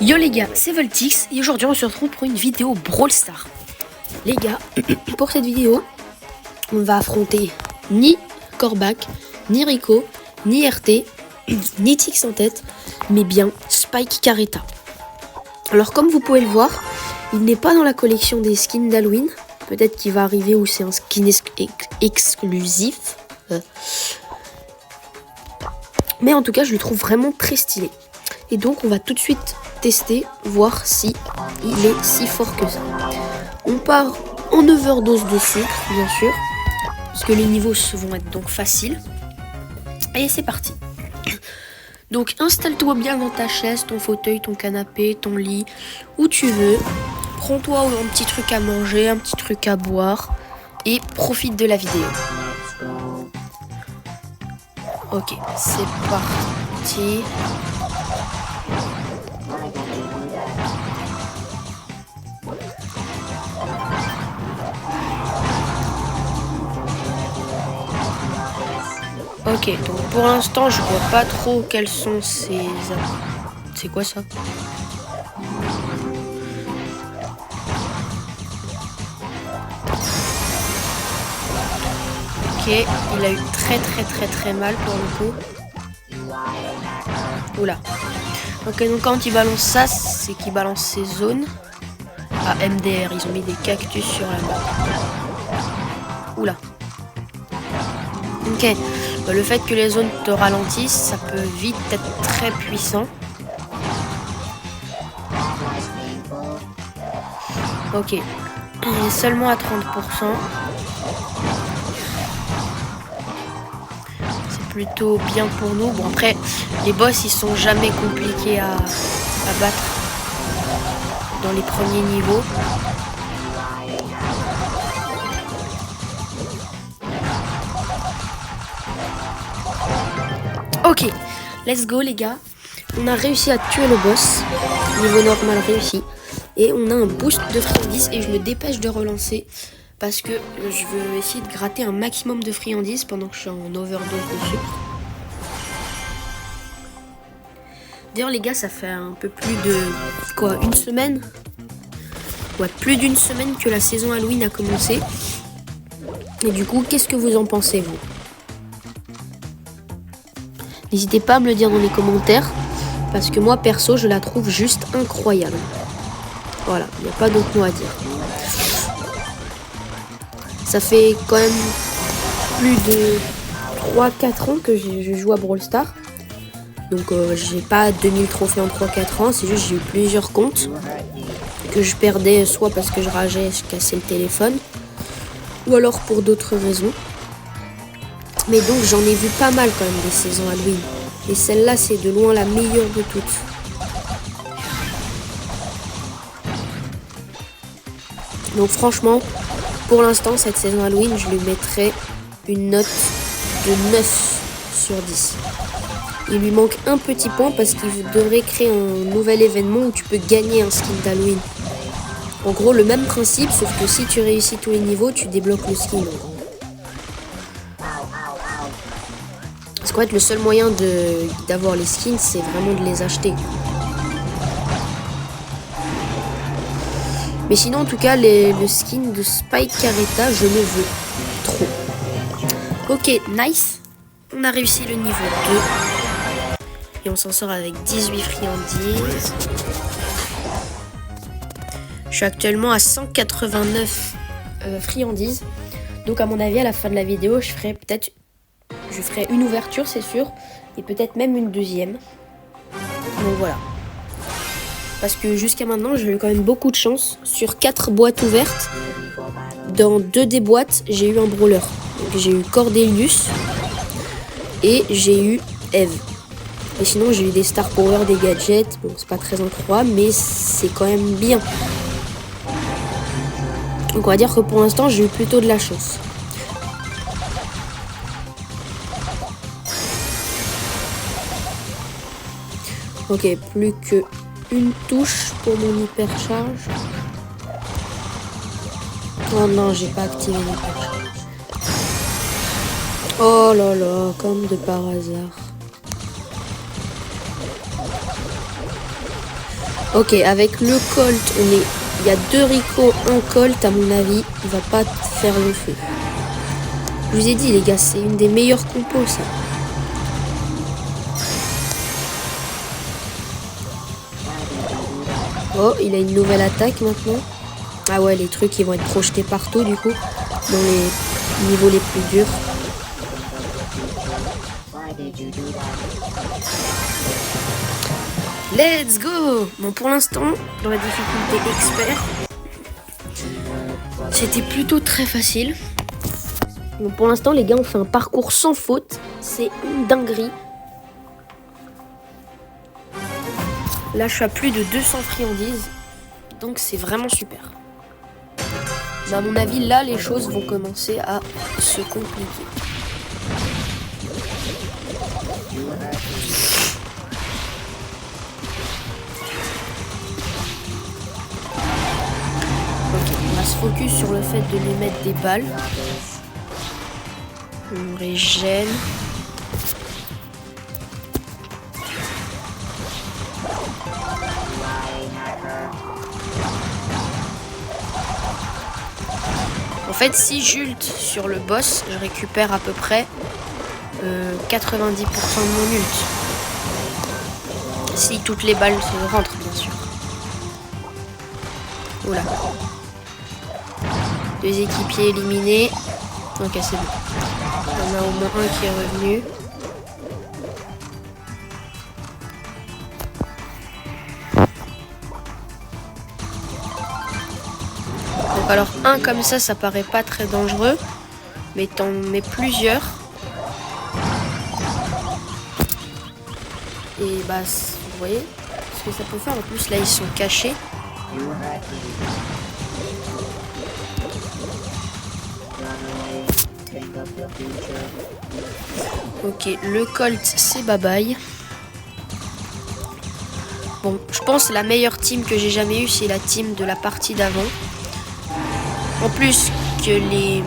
Yo les gars, c'est Voltix et aujourd'hui on se retrouve pour une vidéo Brawl Stars. Les gars, pour cette vidéo, on va affronter ni Corbac, ni Rico, ni RT, ni Tix en tête, mais bien Spike Caretta. Alors comme vous pouvez le voir, il n'est pas dans la collection des skins d'Halloween. Peut-être qu'il va arriver où c'est un skin exclusif. Mais en tout cas, je le trouve vraiment très stylé. Et donc, on va tout de suite tester, voir si il est si fort que ça. On part en overdose de sucre, bien sûr, parce que les niveaux vont être donc faciles. Et c'est parti. Donc, installe-toi bien dans ta chaise, ton fauteuil, ton canapé, ton lit, où tu veux. Prends-toi un petit truc à manger, un petit truc à boire, et profite de la vidéo. Ok, c'est parti. Ok, donc pour l'instant, je vois pas trop quels sont ces... C'est quoi ça? Ok, il a eu très mal pour le coup. Oula. Ok, donc quand il balance ça, c'est qu'il balance ses zones. Ah, MDR, ils ont mis des cactus sur la map. Oula. Ok, le fait que les zones te ralentissent, ça peut vite être très puissant. Ok, il est seulement à 30%. C'est plutôt bien pour nous. Bon, après, les boss, ils sont jamais compliqués à battre dans les premiers niveaux. Ok, let's go les gars. On a réussi à tuer le boss. Niveau normal réussi. Et on a un boost de friandises et je me dépêche de relancer. Parce que je veux essayer de gratter un maximum de friandises pendant que je suis en overdose de sucre. D'ailleurs les gars, ça fait un peu plus de... quoi, une semaine? Ouais, plus d'une semaine que la saison Halloween a commencé. Et du coup, qu'est-ce que vous en pensez vous? N'hésitez pas à me le dire dans les commentaires, parce que moi, perso, je la trouve juste incroyable. Voilà, il n'y a pas d'autre mot à dire. Ça fait quand même plus de 3-4 ans que je joue à Brawl Stars. Donc, j'ai pas 2000 trophées en 3-4 ans, c'est juste j'ai eu plusieurs comptes que je perdais soit parce que je rageais, je cassais le téléphone, ou alors pour d'autres raisons. Mais donc j'en ai vu pas mal quand même des saisons Halloween. Et celle-là c'est de loin la meilleure de toutes. Donc franchement, pour l'instant cette saison Halloween, je lui mettrais une note de 9 sur 10. Il lui manque un petit point parce qu'il devrait créer un nouvel événement où tu peux gagner un skin d'Halloween. En gros le même principe, sauf que si tu réussis tous les niveaux, tu débloques le skin en gros. Parce qu'en fait, le seul moyen d'avoir les skins, c'est vraiment de les acheter. Mais sinon, en tout cas, le skin de Spike Caretta, je le veux trop. Ok, nice. On a réussi le niveau 2. Et on s'en sort avec 18 friandises. Je suis actuellement à 189 friandises. Donc, à mon avis, à la fin de la vidéo, je ferai une ouverture, c'est sûr, et peut-être même une deuxième. Donc voilà. Parce que jusqu'à maintenant, j'ai eu quand même beaucoup de chance. Sur 4 boîtes ouvertes, dans 2 des boîtes, j'ai eu un brawler. Donc j'ai eu Cordelius et j'ai eu Eve. Et sinon, j'ai eu des Star Power, des gadgets. Bon, c'est pas très incroyable, mais c'est quand même bien. Donc on va dire que pour l'instant, j'ai eu plutôt de la chance. Ok, plus que une touche pour mon hypercharge. Oh non, j'ai pas activé l'hypercharge. Oh là là, comme de par hasard. Ok, avec le Colt, il y a 2 Rico, un Colt, à mon avis, il va pas faire le feu. Je vous ai dit les gars, c'est une des meilleures compos ça. Oh, il a une nouvelle attaque maintenant. Ah ouais, les trucs ils vont être projetés partout du coup, dans les niveaux les plus durs. Let's go! Bon, pour l'instant, dans la difficulté expert, c'était plutôt très facile. Donc pour l'instant, les gars, on fait un parcours sans faute. C'est une dinguerie. Là, je suis à plus de 200 friandises. Donc c'est vraiment super. Mais à mon avis, là, les choses vont commencer à se compliquer. Ok, on va se focus sur le fait de lui mettre des balles. On régène. En fait, si j'ulte sur le boss, je récupère à peu près 90% de mon ult. Si toutes les balles se rentrent, bien sûr. Oula. 2 équipiers éliminés. Ok, c'est bon. Il y en a au moins un qui est revenu. Donc alors, un comme ça paraît pas très dangereux. Mais t'en mets plusieurs. Et bah, vous voyez ce que ça peut faire. En plus, là, ils sont cachés. Ok, le Colt, c'est bye bye. Bon, je pense la meilleure team que j'ai jamais eue, c'est la team de la partie d'avant. En plus que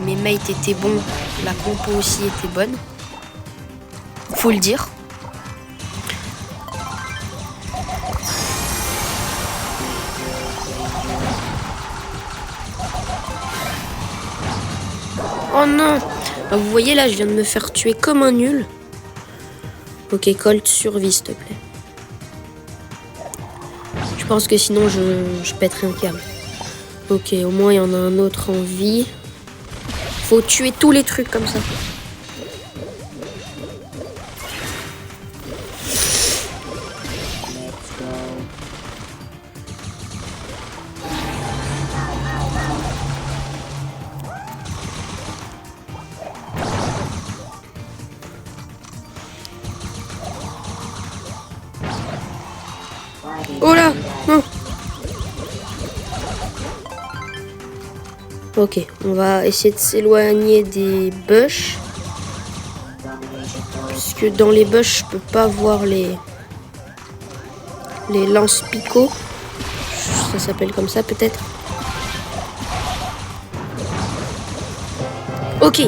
mes mates étaient bons, la compo aussi était bonne. Faut le dire. Oh non! Vous voyez là, je viens de me faire tuer comme un nul. Ok, Colt, survie s'il te plaît. Je pense que sinon je pèterai un câble. Ok, au moins il y en a un autre en vie. Faut tuer tous les trucs comme ça. Oh là, non. Ok, on va essayer de s'éloigner des bush. Puisque dans les bush, je peux pas voir les lance-picots. Ça s'appelle comme ça peut-être. Ok,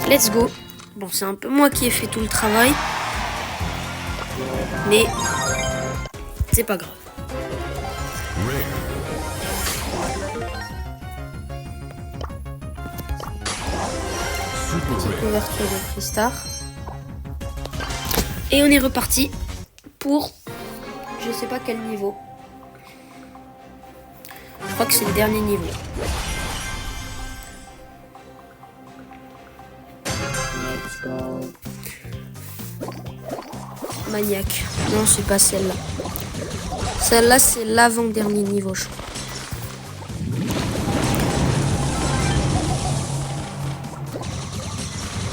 let's go. Bon, c'est un peu moi qui ai fait tout le travail. Mais c'est pas grave. Petite ouverture de Freestar. Et on est reparti pour je sais pas quel niveau. Je crois que c'est le dernier niveau. Maniaque. Non, c'est pas celle-là. Celle-là, c'est l'avant-dernier niveau, je crois.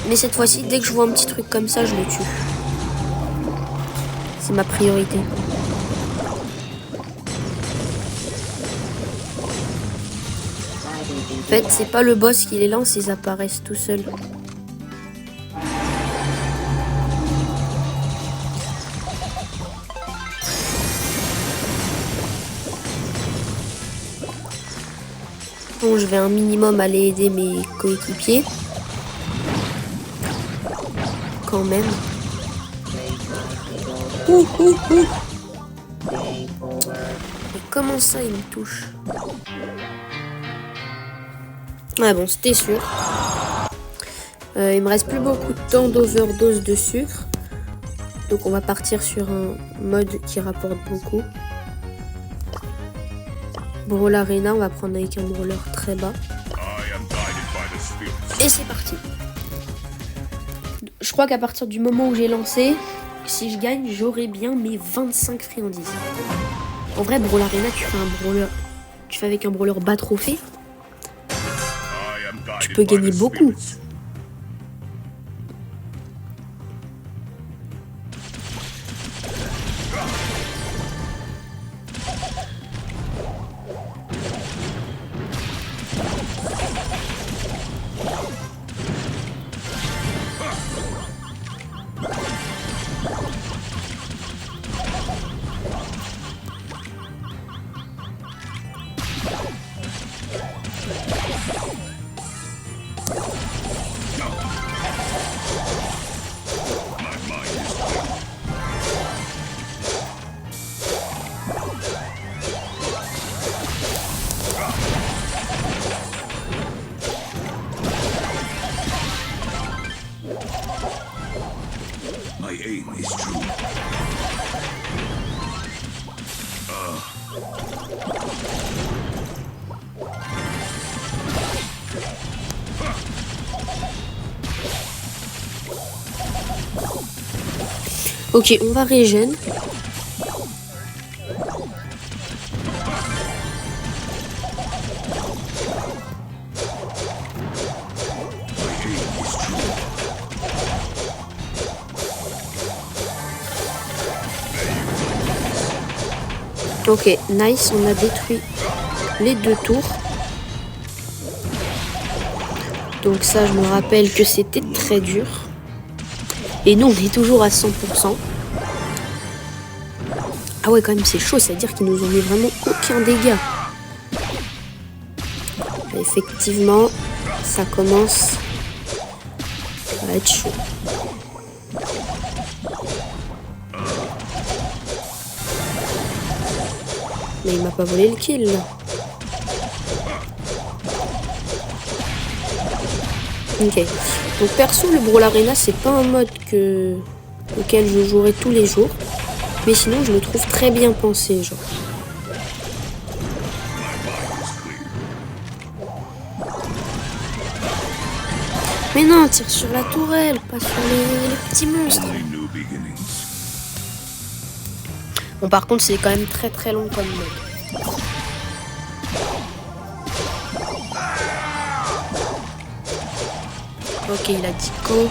Mais cette fois-ci, dès que je vois un petit truc comme ça, je le tue. C'est ma priorité. En fait, c'est pas le boss qui les lance, ils apparaissent tout seuls. Bon, je vais un minimum aller aider mes coéquipiers. Quand même. Les comment ça il me touche? Ouais bon, c'était sûr. Il me reste plus beaucoup de temps d'overdose de sucre. Donc on va partir sur un mode qui rapporte beaucoup. Brawl Arena, on va prendre avec un brawler très bas. Et c'est parti. Je crois qu'à partir du moment où j'ai lancé, si je gagne, j'aurai bien mes 25 friandises. En vrai, Brawl Arena, tu fais avec un brawler bas trophée, tu peux gagner beaucoup. My aim is true. Ok, on va régène. Ok, nice, on a détruit les 2 tours. Donc ça, je me rappelle que c'était très dur. Et nous, on est toujours à 100%. Ah ouais, quand même, c'est chaud, c'est-à-dire qu'ils nous ont mis vraiment aucun dégât. Effectivement, ça commence à être chaud. Mais il m'a pas volé le kill, là. Ok. Donc perso, le Brawl Arena, c'est pas un mode auquel je jouerai tous les jours. Mais sinon, je le trouve très bien pensé, genre. Mais non, tire sur la tourelle, pas sur les petits monstres. Bon, par contre, c'est quand même très très long comme mode. Ok, il a dit go.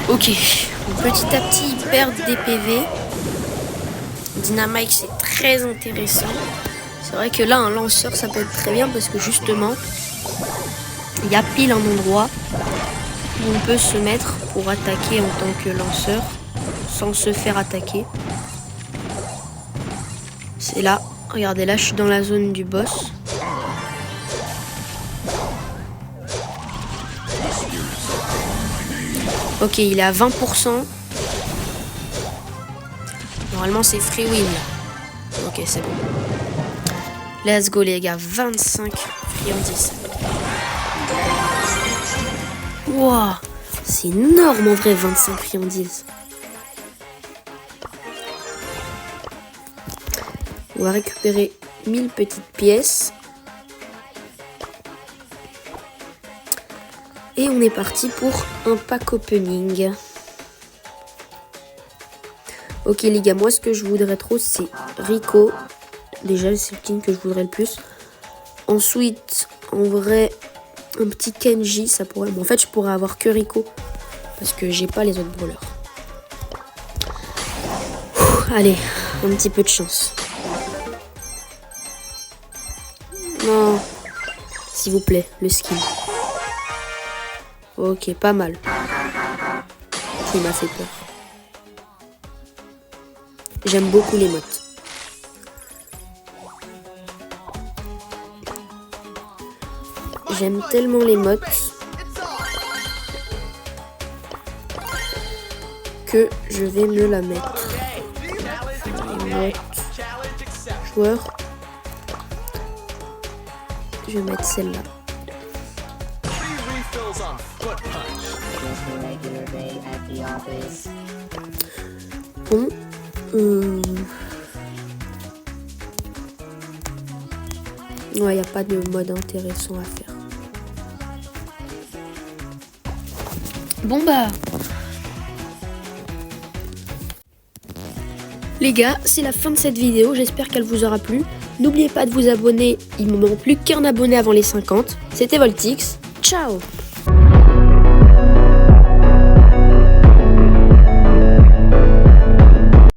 Ok, petit à petit, ils perdent des PV. Dynamite, c'est très intéressant. C'est vrai que là, un lanceur, ça peut être très bien parce que justement, il y a pile un endroit où on peut se mettre pour attaquer en tant que lanceur sans se faire attaquer. C'est là. Regardez, là, je suis dans la zone du boss. Ok, il est à 20%. Normalement, c'est free win. Ok, c'est bon. Let's go, les gars. 25 friandises. Wow, c'est énorme en vrai, 25 friandises. On va récupérer 1000 petites pièces. Et on est parti pour un pack opening. Ok les gars, moi ce que je voudrais trop c'est Rico. Déjà c'est le team que je voudrais le plus. Ensuite, en vrai, un petit Kenji, ça pourrait... Bon, en fait je pourrais avoir que Rico. Parce que j'ai pas les autres brawlers. Allez, un petit peu de chance. Non, s'il vous plaît, le skin. Ok, pas mal. Il m'a fait peur. J'aime beaucoup les mottes. J'aime tellement les mottes que je vais me la mettre. Emote, joueur. Je vais mettre celle-là. Bon. Ouais, y a pas de mode intéressant à faire. Bon bah. Les gars, c'est la fin de cette vidéo, j'espère qu'elle vous aura plu. N'oubliez pas de vous abonner, il me manque plus qu'un abonné avant les 50. C'était Voltix, ciao!